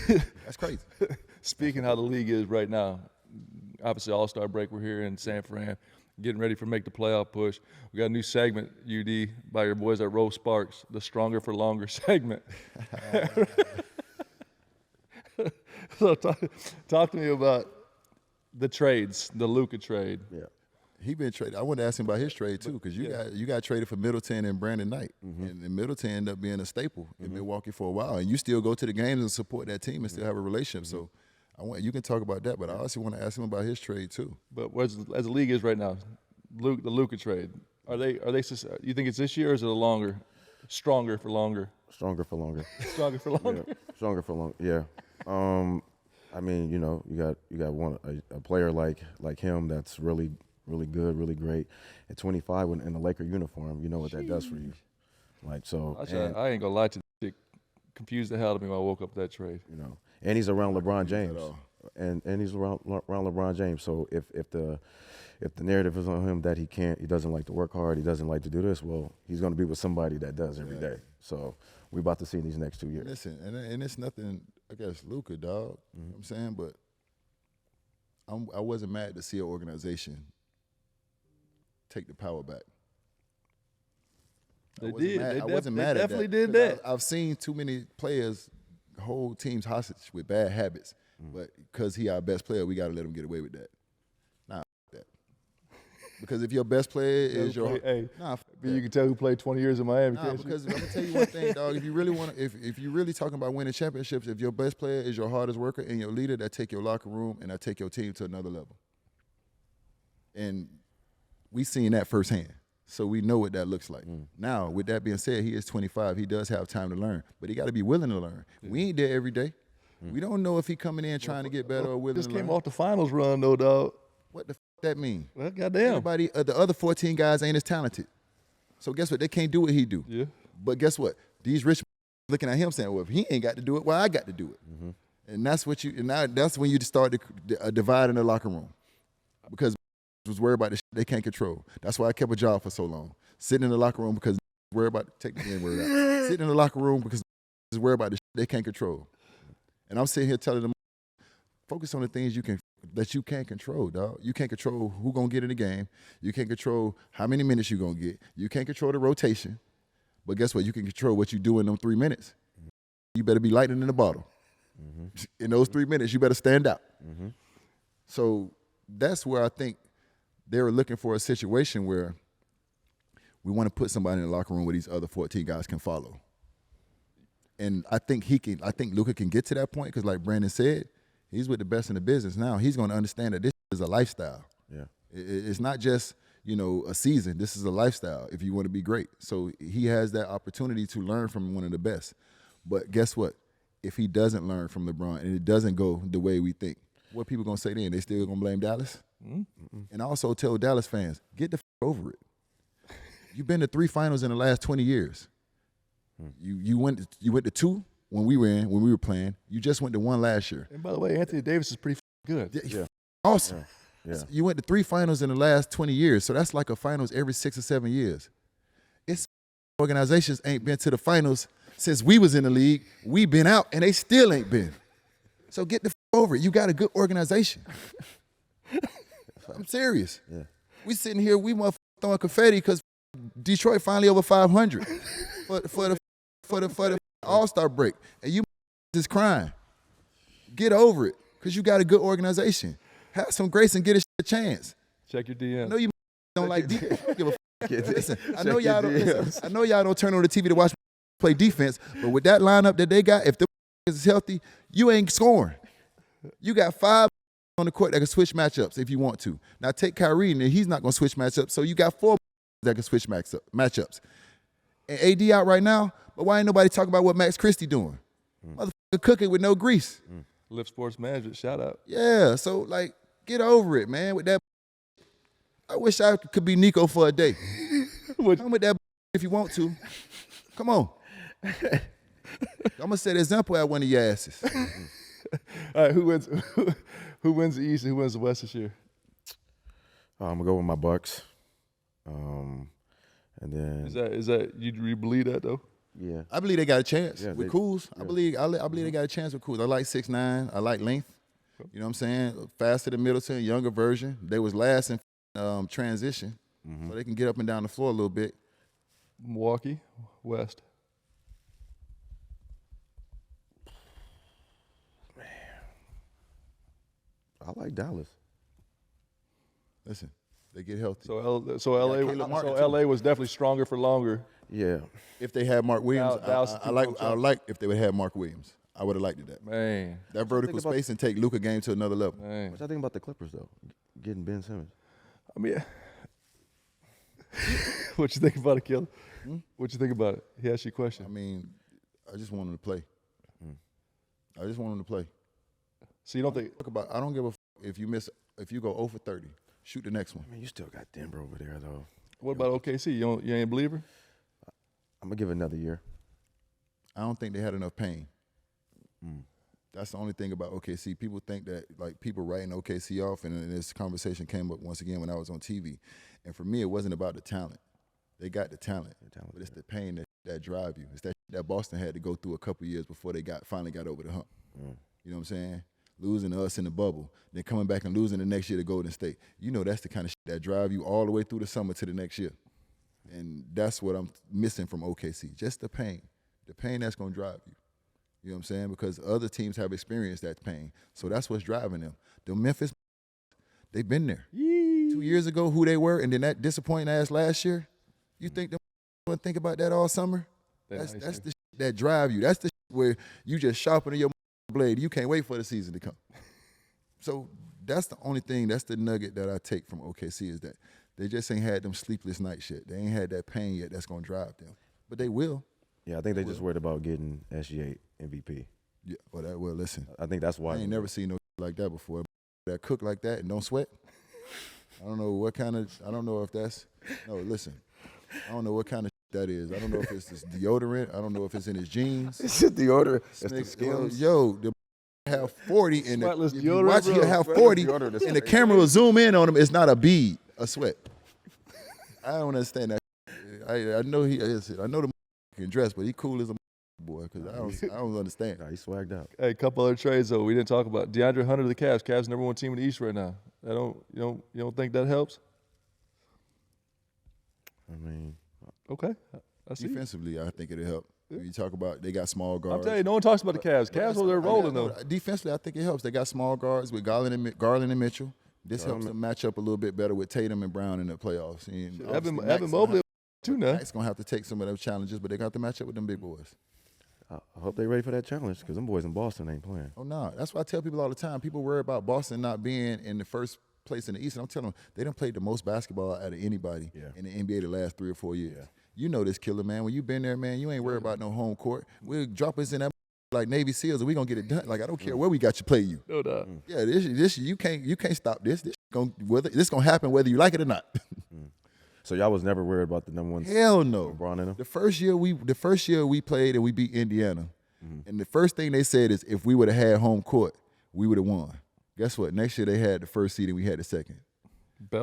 That's crazy. Speaking how the league is right now, obviously All-Star break, we're here in San Fran, getting ready for make the playoff push. We got a new segment, UD, by your boys at Roll Sparks, the Stronger for Longer segment. So talk to me about the trades, the Luka trade. Yeah. He been traded. I wanted to ask him about his trade too, because you got traded for Middleton and Brandon Knight, and Middleton ended up being a staple in Milwaukee for a while. And you still go to the games and support that team and still have a relationship. So you can talk about that, but I also want to ask him about his trade too. But as the league is right now, the Luka trade, are they? You think it's this year or is it a longer, stronger for longer? Stronger for longer. Stronger for longer. Yeah. Stronger for longer. Yeah. I mean, you got a player like him that's really good, really great. At 25 in the Laker uniform, you know what that does for you. Like so. I ain't gonna lie to you. It confused the hell out of me when I woke up that trade. You know, and he's around LeBron James, and he's around LeBron James. So if the narrative is on him that he doesn't like to work hard, he doesn't like to do this, well, he's going to be with somebody that does every day. So we're about to see these next 2 years. Listen, and it's nothing against Luka, dog. You know what I'm saying, but I wasn't mad to see an organization take the power back. They did. I wasn't mad at that. Definitely did that. I've seen too many players hold teams hostage with bad habits, but because he our best player, we got to let him get away with that. Nah, that. Because if your best player is your you can tell who played 20 years in Miami. Nah, because I'm gonna tell you one thing, dog. If you really want to, if you're really talking about winning championships, if your best player is your hardest worker and your leader, that take your locker room and that take your team to another level. And we seen that firsthand. So we know what that looks like. Now, with that being said, he is 25. He does have time to learn, but he got to be willing to learn. We ain't there every day. We don't know if he coming in trying to get better or willing to learn. Just came off the finals run, though, dog. What the that mean? Well, goddamn. Everybody, the other 14 guys ain't as talented. So guess what? They can't do what he do. Yeah. But guess what? These rich looking at him saying, well, if he ain't got to do it, well, I got to do it. And that's what that's when you start a divide in the locker room. Because was worried about the shit they can't control. That's why I kept a job for so long. Sitting in the locker room because worried about take the N-word out. Sitting in the locker room because worried about the shit they can't control. And I'm sitting here telling them, focus on the things that you can't control, dog. You can't control who gonna get in the game. You can't control how many minutes you gonna get. You can't control the rotation. But guess what? You can control what you do in them 3 minutes. You better be lightning in the bottle. In those 3 minutes, you better stand out. So that's where I think they were looking for a situation where we want to put somebody in the locker room where these other 14 guys can follow. And I think Luka can get to that point because like Brandon said, he's with the best in the business now. He's going to understand that this is a lifestyle. Yeah, it's not just, a season. This is a lifestyle if you want to be great. So he has that opportunity to learn from one of the best. But guess what? If he doesn't learn from LeBron and it doesn't go the way we think, what people going to say then? They still going to blame Dallas? And I also tell Dallas fans, get the over it. You've been to 3 finals in the last 20 years. You went to 2 when we were playing. You just went to 1 last year. And by the way, Anthony Davis is pretty good. Yeah. Awesome. Yeah. So you went to 3 finals in the last 20 years. So that's like a finals every 6 or 7 years. It's organizations ain't been to the finals since we was in the league. We been out and they still ain't been. So get the over it. You got a good organization. I'm serious. Yeah. We sitting here, we motherfucking throwing confetti because Detroit finally over 500 for the All-Star break, and you just crying. Get over it because you got a good organization. Have some grace and get a chance. Check your DM. I know you don't like defense. Give a listen, I know y'all don't turn on the TV to watch play defense, but with that lineup that they got, if the is healthy, you ain't scoring. You got 5 on the court that can switch matchups if you want to. Now take Kyrie, and he's not going to switch matchups, so you got 4 that can switch matchups. And AD out right now, but why ain't nobody talking about what Max Christie doing? Motherfucker cooking with no grease. Lift Sports Management, shout out. Yeah, so, like, get over it, man, with that. I wish I could be Nico for a day. Come with that if you want to. Come on. I'm going to set an example at one of your asses. All right, who wins the East and who wins the West this year? I'm gonna go with my Bucks. And then is that you believe that though? Yeah. I believe they got a chance with Kuz. Yeah. I believe they got a chance with Kuz. I like 6'9". I like length. You know what I'm saying? Faster than Middleton, younger version. They was last in transition, so they can get up and down the floor a little bit. Milwaukee, West. Man, I like Dallas. Listen, they get healthy. So LA was definitely stronger for longer. Yeah. If they had Mark Williams, Dallas I like if they would have Mark Williams. I would have liked that. Man. That vertical space and take Luka game to another level. Man. What y'all think about the Clippers, though, getting Ben Simmons? I mean, what you think about it, Killer? What you think about it? He asked you a question. I mean, I just want him to play. I just want him to play. So you don't think? I don't give a if you go 0 for 30, shoot the next one. I mean, you still got Denver over there, though. What about OKC? You ain't a believer? I'm going to give it another year. I don't think they had enough pain. That's the only thing about OKC. People think that, like, people writing OKC off, and this conversation came up once again when I was on TV. And for me, it wasn't about the talent. They got the talent, but it's the pain that drive you. It's that Boston had to go through a couple years before they finally got over the hump. You know what I'm saying? Losing to us in the bubble, then coming back and losing the next year to Golden State. You know that's the kind of shit that drive you all the way through the summer to the next year. And that's what I'm missing from OKC, just the pain that's going to drive you. You know what I'm saying? Because other teams have experienced that pain. So that's what's driving them. The Memphis, they've been there. 2 years ago, who they were, and then that disappointing ass last year, you think them going to think about that all summer? That's the shit that drive you. That's the shit where you just sharpening your blade. You can't wait for the season to come. So that's the only thing, that's the nugget that I take from OKC is that they just ain't had them sleepless night shit. They ain't had that pain yet that's going to drive them. But they will. Yeah, I think they just worried about getting SGA MVP. Yeah, well, listen. I think that's why. I ain't never seen no like that before. That cook like that and don't sweat. I don't know if that's, no, listen. I don't know what kind of that is. I don't know if it's this deodorant. I don't know if it's in his jeans. It's just deodorant. It's the skills. Yo, the have 40 in the, Spotless if you deodorant, watch bro. he'll have 40 Deodorant. and the camera will zoom in on him. It's not a bead, a sweat. I don't understand that. I know I know the can dress, but he cool as a boy because I don't understand. Nah, he swagged out. Hey, a couple other trades though we didn't talk about. DeAndre Hunter to the Cavs. Cavs number one team in the East right now. You don't think that helps? I mean, okay. I see. Defensively, I think it'll help. You talk about they got small guards. I'm telling you, no one talks about the Cavs. Cavs over there rolling though. Defensively, I think it helps. They got small guards with Garland and Mitchell. This helps them match up a little bit better with Tatum and Brown in the playoffs. And Evan Mobley too now. Max gonna have to take some of those challenges, but they got to match up with them big boys. I hope they're ready for that challenge because them boys in Boston ain't playing. Oh no, that's why I tell people all the time. People worry about Boston not being in the first place in the East, and I'm telling them they done played the most basketball out of anybody in the NBA the last 3 or 4 years. Yeah. You know this, Killer, man. When you been there, man, you ain't worried about no home court. We'll drop us in that like Navy SEALs, and we gonna get it done. Like I don't care where we got you play you. No doubt. Yeah, this you can't stop this. This gonna happen whether you like it or not. So y'all was never worried about the number one. Hell no. LeBron in them? The first year we played and we beat Indiana, and the first thing they said is if we would have had home court, we would have won. Guess what? Next year they had the first seed and we had the second.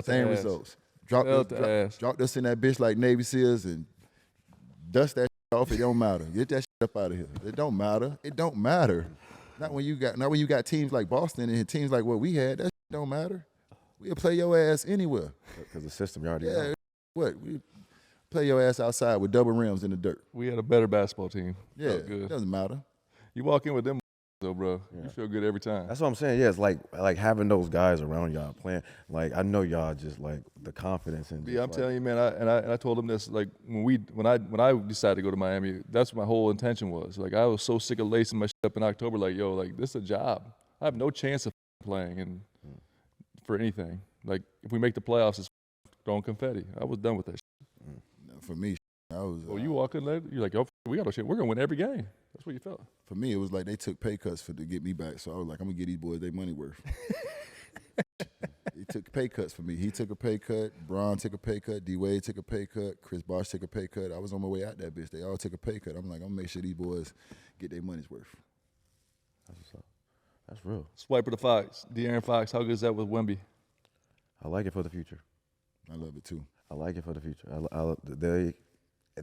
Same results. Dropped us in that bitch like Navy SEALs and dust that shit off. It don't matter. Get that shit up out of here. It don't matter. It don't matter. Not when you got teams like Boston and teams like what we had. That shit don't matter. We'll play your ass anywhere. Because the system you already know. What? We play your ass outside with double rims in the dirt. We had a better basketball team. Yeah, good. It doesn't matter. You walk in with them though, bro. You feel good every time. That's what I'm saying. Yeah, it's like having those guys around y'all playing. Like I know y'all just like the confidence and. Yeah, I'm telling you, man. I told him this. Like when I decided to go to Miami, that's what my whole intention was. Like I was so sick of lacing my shit up in October. Like yo, like this is a job. I have no chance of playing and for anything. Like if we make the playoffs, it's throwing confetti. I was done with that shit. For me, I was. You walk in there, you're like, yo, we got no shit. We're gonna win every game. That's what you felt. For me, it was like they took pay cuts to get me back. So I was like, I'm gonna get these boys their money worth. He took pay cuts for me. He took a pay cut. Bron took a pay cut. D Wade took a pay cut. Chris Bosh took a pay cut. I was on my way out that bitch. They all took a pay cut. I'm like, I'm gonna make sure these boys get their money's worth. That's what's up. That's real. Swiper the Fox, De'Aaron Fox. How good is that with Wemby? I like it for the future. I love it too. I like it for the future.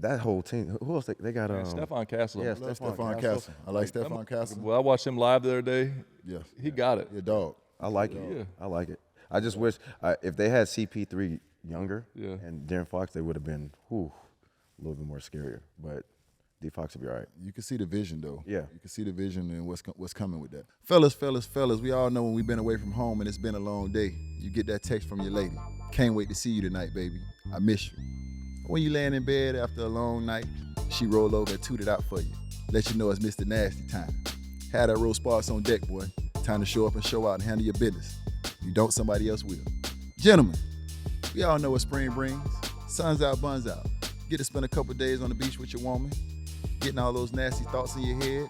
that whole team. Who else they got? Stephon Castle. Yeah, I love Stephon Stephon Castle. I like Stephon Castle. Well, I watched him live the other day. Yes. He got it. Yeah, dog. I like it. Yeah. I like it. I just wish if they had CP3 younger Yeah. and Darren Fox, they would have been a little bit more scarier. But D Fox will be all right. You can see the vision, though. Yeah. You can see the vision and what's coming with that. Fellas, we all know when we've been away from home and it's been a long day, you get that text from your lady. Can't wait to see you tonight, baby. I miss you. When you laying in bed after a long night, she roll over and toot it out for you. Let you know it's Mr. Nasty time. Had that roll sparks on deck, boy. Time to show up and show out and handle your business. You don't, somebody else will. Gentlemen, we all know what spring brings. Sun's out, buns out. Get to spend a couple days on the beach with your woman, getting all those nasty thoughts in your head.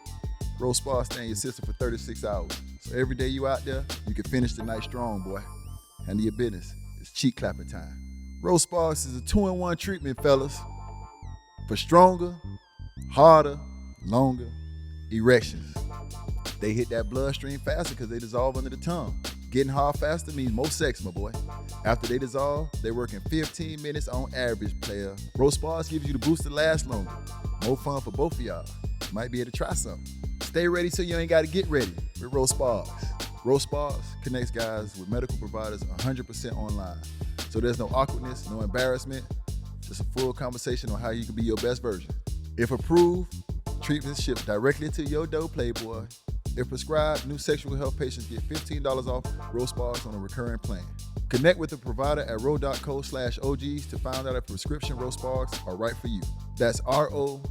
Roll sparks stay in your system for 36 hours. So every day you out there, you can finish the night strong, boy. Handle your business. It's cheek clapping time. Roll sparks is a 2-in-1 treatment, fellas, for stronger, harder, longer erections. They hit that bloodstream faster because they dissolve under the tongue. Getting hard faster means more sex, my boy. After they dissolve, they work in 15 minutes on average, player. Roll sparks gives you the boost to last longer. More fun for both of y'all. Might be able to try something. Stay ready so you ain't got to get ready with Roll Sparks. Roll Sparks connects guys with medical providers 100% online. So there's no awkwardness, no embarrassment, just a full conversation on how you can be your best version. If approved, treatments shipped directly to your door, playboy. If prescribed, new sexual health patients get $15 off Roll Sparks on a recurring plan. Connect with the provider at ro.co/OGs to find out if prescription Roll Sparks are right for you. That's ro.co/OGs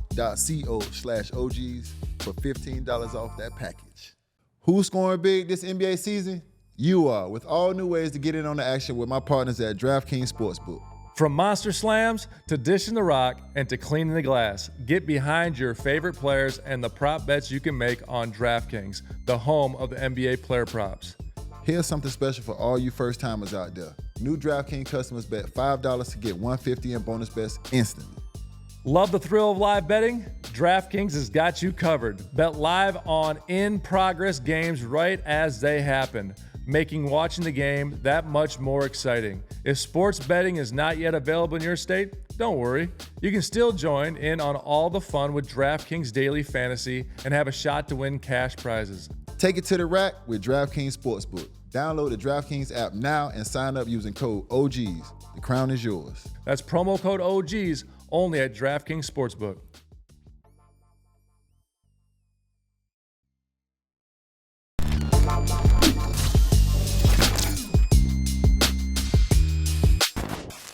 for $15 off that package. Who's scoring big this NBA season? You are, with all new ways to get in on the action with my partners at DraftKings Sportsbook. From monster slams to dishing the rock and to cleaning the glass, get behind your favorite players and the prop bets you can make on DraftKings, the home of the NBA player props. Here's something special for all you first-timers out there. New DraftKings customers bet $5 to get $150 in bonus bets instantly. Love the thrill of live betting? DraftKings has got you covered. Bet live on in-progress games right as they happen, making watching the game that much more exciting. If sports betting is not yet available in your state, don't worry. You can still join in on all the fun with DraftKings Daily Fantasy and have a shot to win cash prizes. Take it to the rack with DraftKings Sportsbook. Download the DraftKings app now and sign up using code OGs. The crown is yours. That's promo code OGs only at DraftKings Sportsbook.